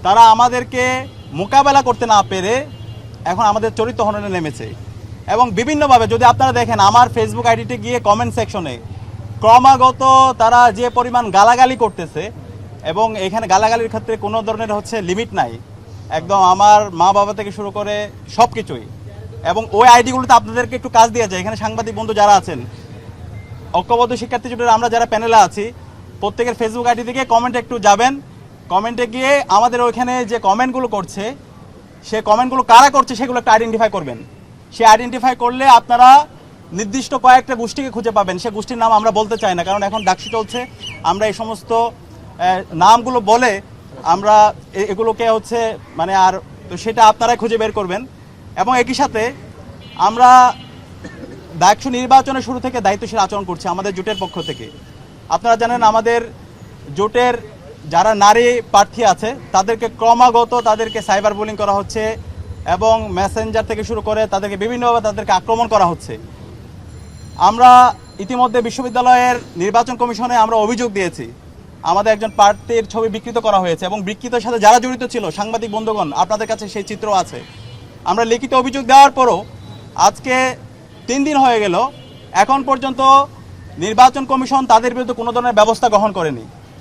তারা আমাদেরকে মোকাবেলা করতে না পেরে এখন আমাদের চরিত্র হননে নেমেছে। এবং বিভিন্নভাবে যদি আপনারা দেখেন আমার ফেসবুক আইডিতে গিয়ে কমেন্ট সেকশনে ক্রমাগত তারা যে পরিমাণ গালাগালি করতেছে, এবং এখানে গালাগালির ক্ষেত্রে কোনো ধরনের লিমিট নাই, একদম আমার মা বাবা থেকে শুরু করে সব কিছুই। এবং ওই আইডিগুলোতে আপনাদেরকে একটু কাজ দিয়ে যায়, এখানে সাংবাদিক বন্ধু যারা আছেন, ঐক্যবদ্ধ শিক্ষার্থী জোটের আমরা যারা প্যানেলে আছি, প্রত্যেকের ফেসবুক আইডি থেকে কমেন্টে একটু যাবেন, কমেন্টে গিয়ে আমাদের ওইখানে যে কমেন্টগুলো করছে সে কমেন্টগুলো কারা করছে সেগুলো একটা আইডেন্টিফাই করবেন। সে আইডেন্টিফাই করলে আপনারা নির্দিষ্ট কয়েকটা গোষ্ঠীকে খুঁজে পাবেন। সে গোষ্ঠীর নাম আমরা বলতে চাই না, কারণ এখন ডাকসু চলছে। আমরা এই সমস্ত নামগুলো বলে আমরা এগুলোকে মানে আর তো সেটা আপনারাই খুঁজে বের করবেন। এবং একই সাথে আমরা ডাকসু নির্বাচনের শুরু থেকে দায়িত্বশীল আচরণ করছি আমাদের জোটের পক্ষ থেকে। আপনারা জানেন আমাদের জোটের যারা নারী প্রার্থী আছে তাদেরকে ক্রমাগত তাদেরকে সাইবার বুলিং করা হচ্ছে, এবং মেসেঞ্জার থেকে শুরু করে তাদেরকে বিভিন্নভাবে তাদেরকে আক্রমণ করা হচ্ছে। আমরা ইতিমধ্যে বিশ্ববিদ্যালয়ের নির্বাচন কমিশনে আমরা অভিযোগ দিয়েছি, আমাদের একজন প্রার্থীর ছবি বিকৃত করা হয়েছে, এবং বিকৃতের সাথে যারা জড়িত ছিল সাংবাদিক বন্ধুগণ আপনাদের কাছে সেই চিত্র আছে। আমরা লিখিত অভিযোগ দেওয়ার পরও আজকে 3 দিন হয়ে গেল, এখন পর্যন্ত নির্বাচন কমিশন তাদের বিরুদ্ধে কোনো ধরনের ব্যবস্থা গ্রহণ করেনি।